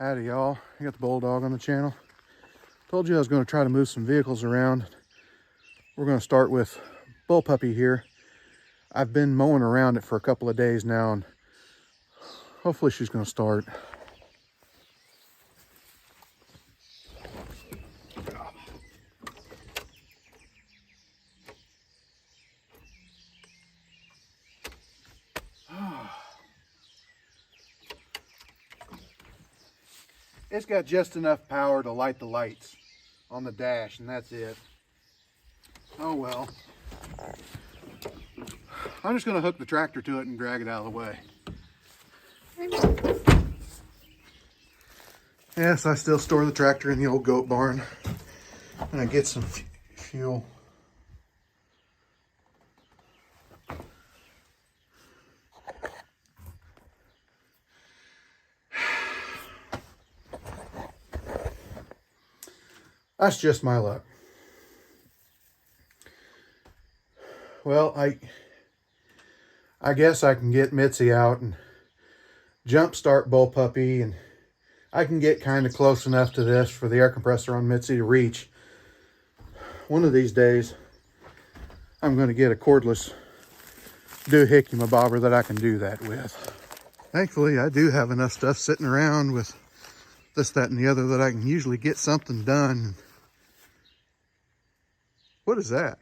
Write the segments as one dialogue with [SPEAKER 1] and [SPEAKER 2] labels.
[SPEAKER 1] Howdy y'all, I got the Bulldog on the channel. Told you I was going to try to move some vehicles around. We're going to start with Bullpuppy here. I've been mowing around it for a couple of days now and hopefully she's going to start. It's got just enough power to light the lights on the dash, and that's it. Oh well. I'm just going to hook the tractor to it and drag it out of the way. Yes, I still store the tractor in the old goat barn. And I get some fuel. That's just my luck. Well, I guess I can get Mitzi out and jump start Bullpuppy, and I can get kind of close enough to this for the air compressor on Mitzi to reach. One of these days, I'm going to get a cordless doohickey bobber that I can do that with. Thankfully, I do have enough stuff sitting around with this, that, and the other that I can usually get something done. What is that?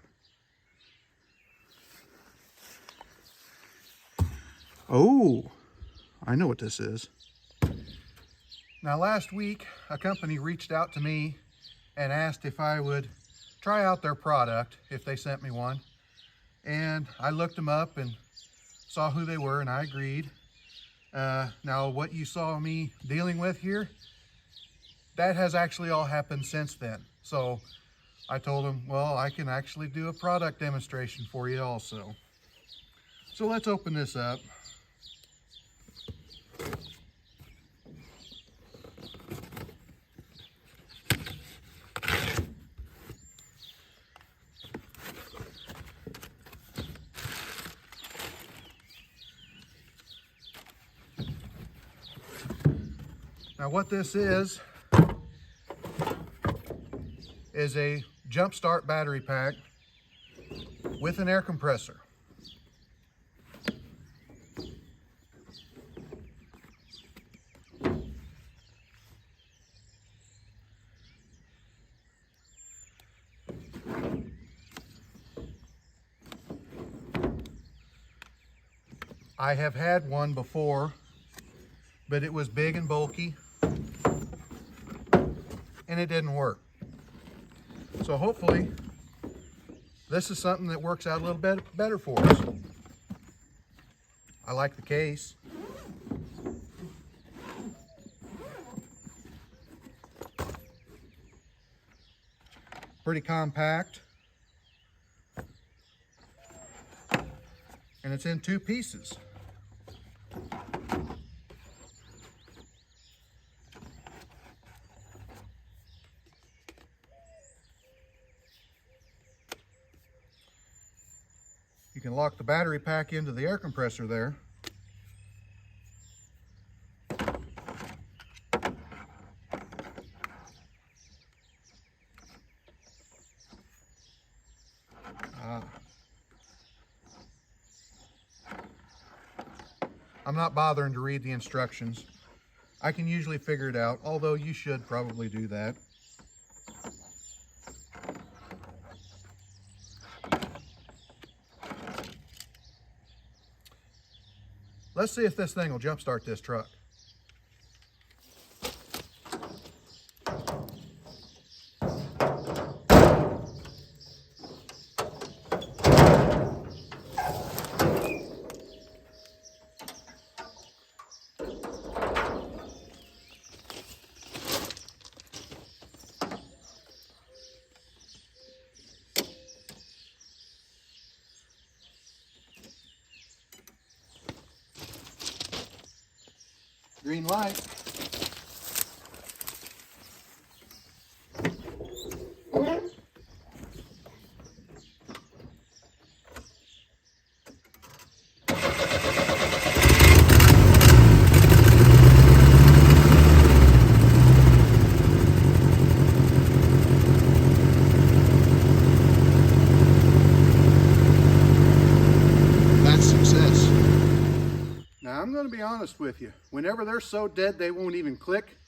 [SPEAKER 1] Oh, I know what this is. Now last week, a company reached out to me and asked if I would try out their product if they sent me one. And I looked them up and saw who they were and I agreed. Now what you saw me dealing with here, that has actually all happened since then. So I told them, well, I can actually do a product demonstration for you also. So let's open this up. Now what this is a jump start battery pack with an air compressor. I have had one before, but it was big and bulky and it didn't work. So hopefully this is something that works out a little bit better for us. I like the case. Pretty compact. And it's in two pieces. You can lock the battery pack into the air compressor there. I'm not bothering to read the instructions. I can usually figure it out, although you should probably do that. Let's see if this thing will jumpstart this truck. Green light. honest with you. Whenever they're so dead they won't even click.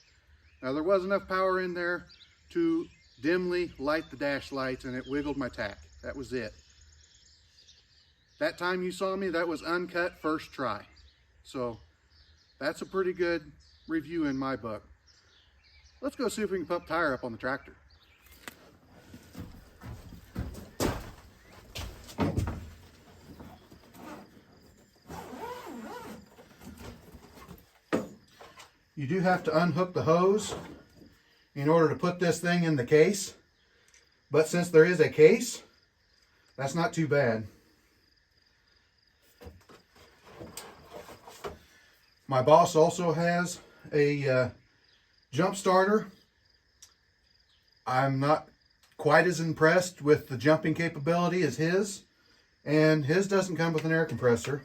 [SPEAKER 1] Now there was enough power in there to dimly light the dash lights and it wiggled my tack. That was it. That time you saw me, that was uncut first try. So that's a pretty good review in my book. Let's go see if we can pump tire up on the tractor. You do have to unhook the hose in order to put this thing in the case. But since there is a case, that's not too bad. My boss also has a jump starter. I'm not quite as impressed with the jumping capability as his, and his doesn't come with an air compressor.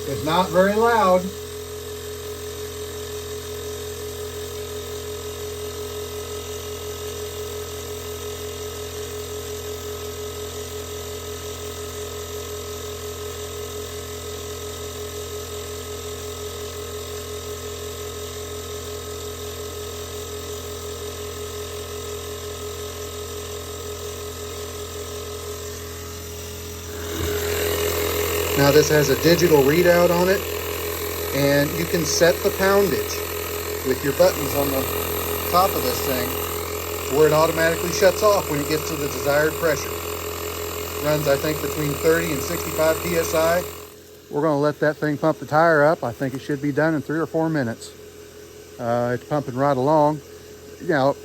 [SPEAKER 1] It's not very loud. Now this has a digital readout on it, and you can set the poundage with your buttons on the top of this thing where it automatically shuts off when it gets to the desired pressure. Runs, I think, between 30 and 65 PSI. We're going to let that thing pump the tire up. I think it should be done in 3 or 4 minutes. It's pumping right along. You know,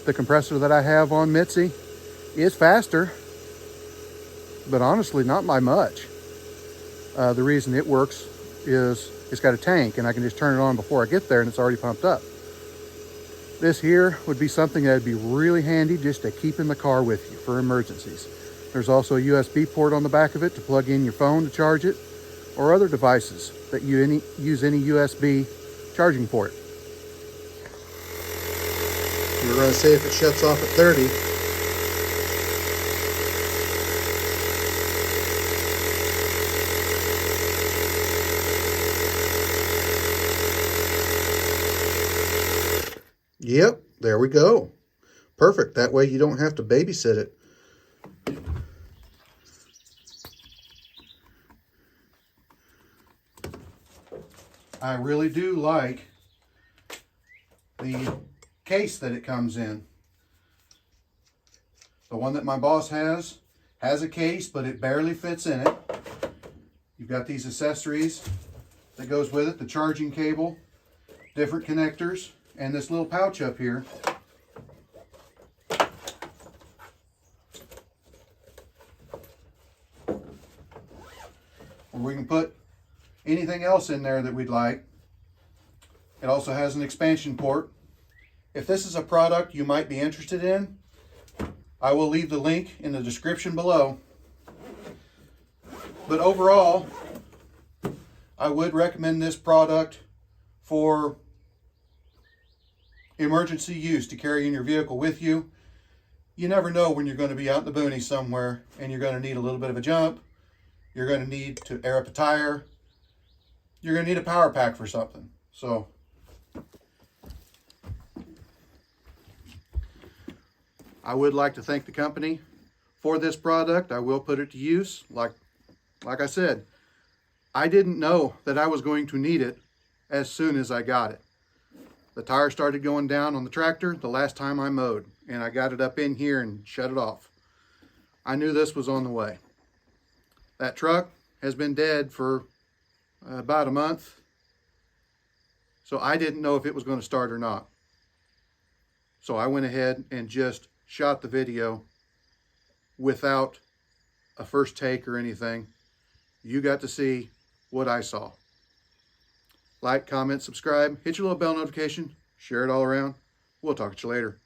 [SPEAKER 1] the compressor that I have on Mitzi is faster, but honestly not by much. The reason it works is it's got a tank and I can just turn it on before I get there and it's already pumped up. This here would be something that would be really handy just to keep in the car with you for emergencies. There's also a USB port on the back of it to plug in your phone to charge it, or other devices that you use any USB charging port. We're going to see if it shuts off at 30. Yep, there we go. Perfect. That way you don't have to babysit it. I really do like the case that it comes in. The one that my boss has a case, but it barely fits in it. You've got these accessories that goes with it, the charging cable, different connectors, and this little pouch up here. Where we can put anything else in there that we'd like. It also has an expansion port. If this is a product you might be interested in, I will leave the link in the description below. But overall, I would recommend this product for emergency use, to carry in your vehicle with you. You never know when you're going to be out in the boonies somewhere and you're going to need a little bit of a jump. You're going to need to air up a tire. You're going to need a power pack for something. So I would like to thank the company for this product. I will put it to use. Like I said, I didn't know that I was going to need it as soon as I got it. The tire started going down on the tractor the last time I mowed, and I got it up in here and shut it off. I knew this was on the way. That truck has been dead for about a month, so I didn't know if it was going to start or not. So I went ahead and just shot the video without a first take or anything. You got to see what I saw. Like, comment, subscribe, hit your little bell notification, share it all around. We'll talk to you later.